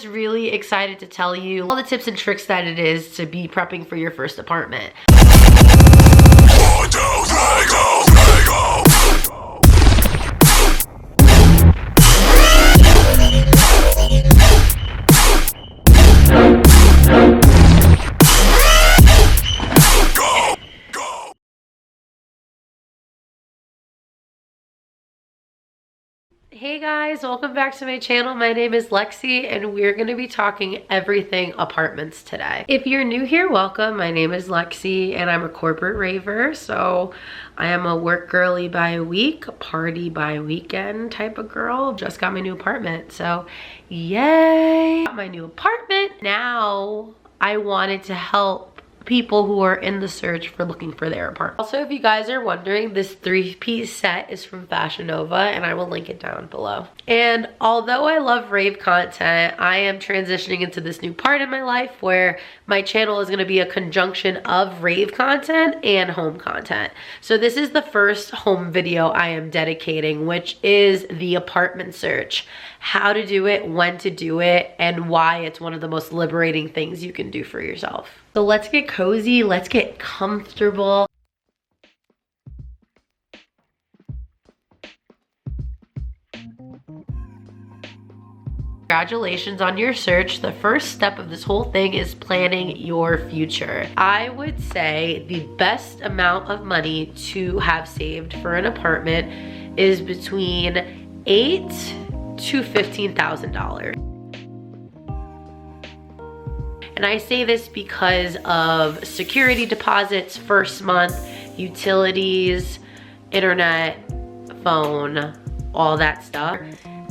Really excited to tell you all the tips and tricks that it is to be prepping for your first apartment. Hey guys, welcome back to my channel. My name is Lexi and we're going to be talking everything apartments today. If you're new here, welcome. My name is Lexi and I'm a corporate raver. So I am a work girly by week, party by weekend type of girl. Just got my new apartment. So yay! Got my new apartment. Now I wanted to help people who are in the search for looking for their apartment. Also, if you guys are wondering, this 3-piece set is from Fashion Nova and I will link it down below. And although I love rave content, I am transitioning into this new part in my life where my channel is going to be a conjunction of rave content and home content. So this is the first home video I am dedicating, which is the apartment search. How to do it, when to do it, and why it's one of the most liberating things you can do for yourself. So let's get cozy, let's get comfortable. Congratulations on your search. The first step of this whole thing is planning your future. I would say the best amount of money to have saved for an apartment is between $8,000 to $15,000. And I say this because of security deposits, first month, utilities, internet, phone, all that stuff.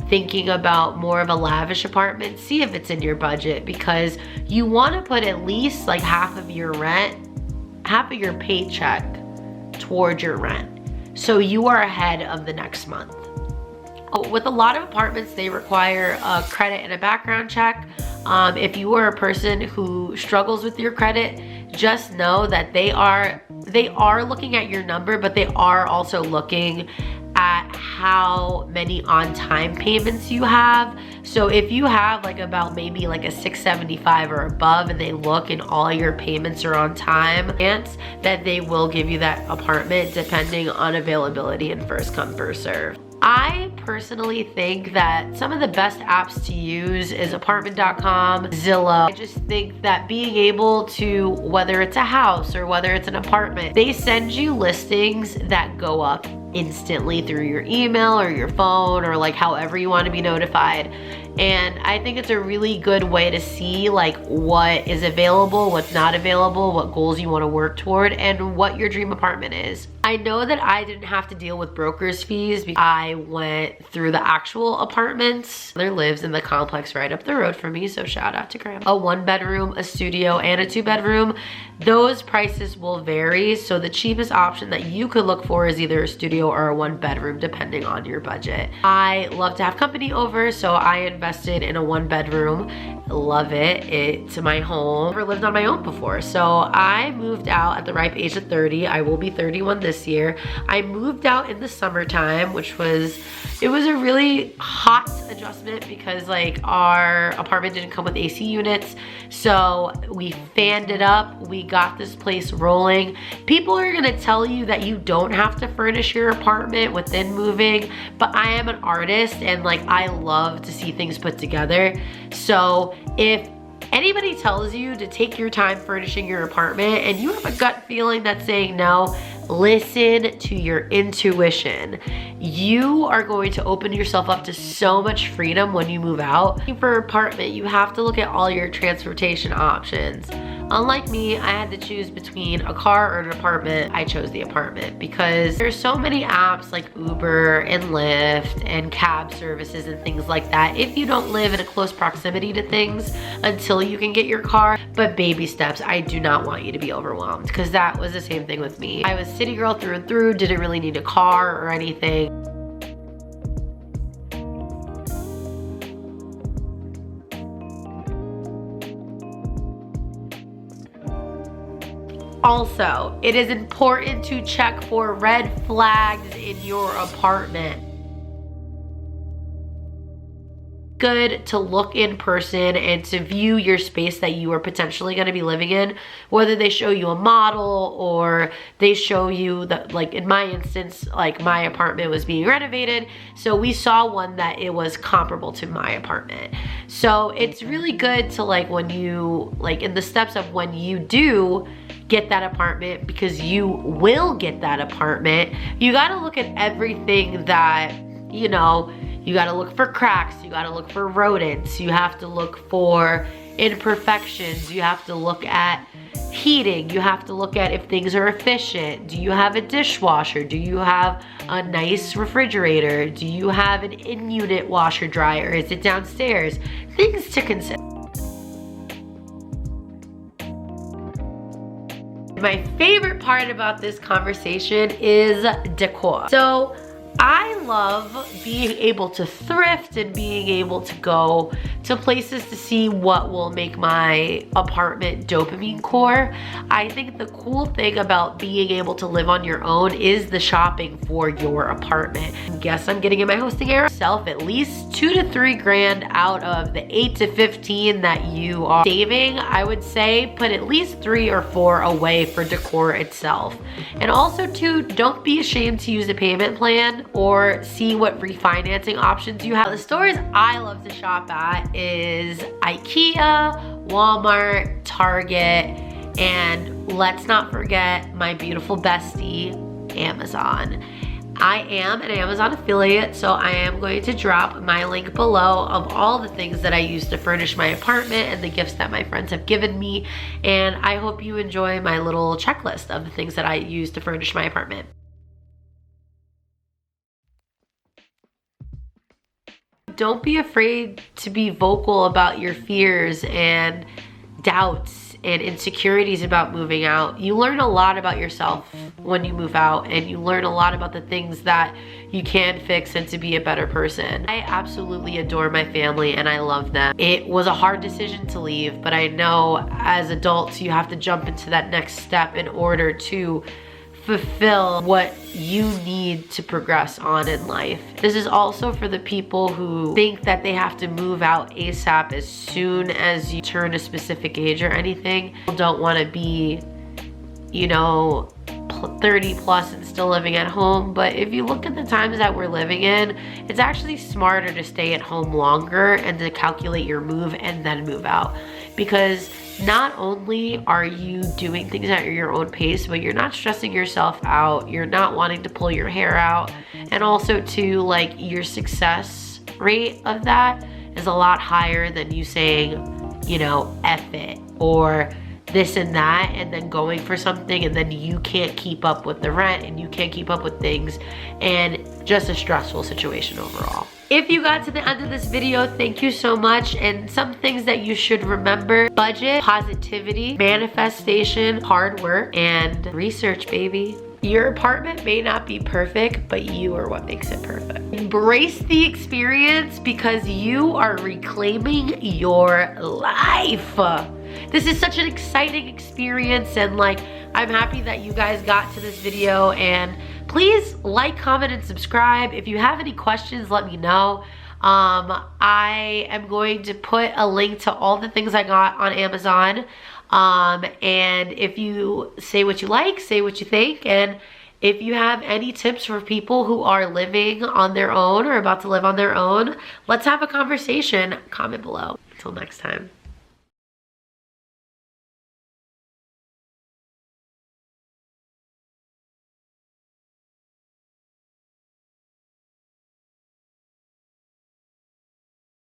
Thinking about more of a lavish apartment, see if it's in your budget, because you want to put at least like half of your rent, half of your paycheck toward your rent. So you are ahead of the next month. With a lot of apartments, they require a credit and a background check. If you are a person who struggles with your credit, just know that they are looking at your number, but they are also looking at how many on-time payments you have. So if you have like about maybe like a 675 or above and they look and all your payments are on time, chance that they will give you that apartment depending on availability and first come first serve. I personally think that some of the best apps to use is apartment.com, Zillow. I just think that being able to, whether it's a house or whether it's an apartment, they send you listings that go up instantly through your email or your phone or like however you want to be notified. And I think it's a really good way to see like what is available, what's not available, what goals you want to work toward, and what your dream apartment is. I know that I didn't have to deal with broker's fees because I went through the actual apartments. There lives in the complex right up the road from me, so shout out to Grandma. A 1-bedroom, a studio, and a 2-bedroom. Those prices will vary, so the cheapest option that you could look for is either a studio or a 1-bedroom depending on your budget. I love to have company over, so I invested in a 1-bedroom. Love it. It's my home. Never lived on my own before, so I moved out at the ripe age of 30. I will be 31 this year. I moved out in the summertime, which was a really hot adjustment because like our apartment didn't come with AC units. So we fanned it up. We got this place rolling. People are gonna tell you that you don't have to furnish your apartment within moving, but I am an artist and like I love to see things put together. So if anybody tells you to take your time furnishing your apartment and you have a gut feeling that's saying no, listen to your intuition. You are going to open yourself up to so much freedom when you move out. For an apartment, you have to look at all your transportation options. Unlike me, I had to choose between a car or an apartment. I chose the apartment because there's so many apps like Uber and Lyft and cab services and things like that if you don't live in a close proximity to things until you can get your car. But baby steps, I do not want you to be overwhelmed because that was the same thing with me. I was city girl through and through, didn't really need a car or anything. Also, it is important to check for red flags in your apartment. good to look in person and to view your space that you are potentially going to be living in, whether they show you a model or they show you that, like in my instance, like my apartment was being renovated, so we saw one that it was comparable to my apartment. So it's really good to, like, when you, like, in the steps of when you do get that apartment, because you will get that apartment, you got to look at everything that, you know, you gotta look for cracks, you gotta look for rodents, you have to look for imperfections, you have to look at heating, you have to look at if things are efficient. Do you have a dishwasher? Do you have a nice refrigerator? Do you have an in-unit washer dryer? Is it downstairs? Things to consider. My favorite part about this conversation is decor. So I love being able to thrift and being able to go to places to see what will make my apartment dopamine core. I think the cool thing about being able to live on your own is the shopping for your apartment. Guess I'm getting in my hosting era. Self at least 2 to 3 grand out of the 8 to 15 that you are saving. I would say put at least 3 or 4 away for decor itself. And also too, don't be ashamed to use a payment plan or see what refinancing options you have. The stores I love to shop at is IKEA, Walmart, Target, and let's not forget my beautiful bestie, Amazon. I am an Amazon affiliate, so I am going to drop my link below of all the things that I use to furnish my apartment and the gifts that my friends have given me. And I hope you enjoy my little checklist of the things that I use to furnish my apartment. Don't be afraid to be vocal about your fears and doubts and insecurities about moving out. You learn a lot about yourself when you move out, and you learn a lot about the things that you can fix and to be a better person. I absolutely adore my family and I love them. It was a hard decision to leave, but I know as adults you have to jump into that next step in order to fulfill what you need to progress on in life. This is also for the people who think that they have to move out ASAP as soon as you turn a specific age or anything. People don't want to be, you know, 30 plus and still living at home, but if you look at the times that we're living in, it's actually smarter to stay at home longer and to calculate your move and then move out, because not only are you doing things at your own pace, but you're not stressing yourself out, you're not wanting to pull your hair out, and also too, like, your success rate of that is a lot higher than you saying, you know, F it, or this and that, and then going for something and then you can't keep up with the rent and you can't keep up with things, and just a stressful situation overall. If you got to the end of this video, thank you so much. And some things that you should remember: budget, positivity, manifestation, hard work, and research, baby. Your apartment may not be perfect, but you are what makes it perfect. Embrace the experience because you are reclaiming your life. This is such an exciting experience, and like, I'm happy that you guys got to this video, and please like, comment, and subscribe. If you have any questions, let me know. I am going to put a link to all the things I got on Amazon. And if you say what you like, say what you think, and if you have any tips for people who are living on their own or about to live on their own, let's have a conversation. Comment below. Until next time.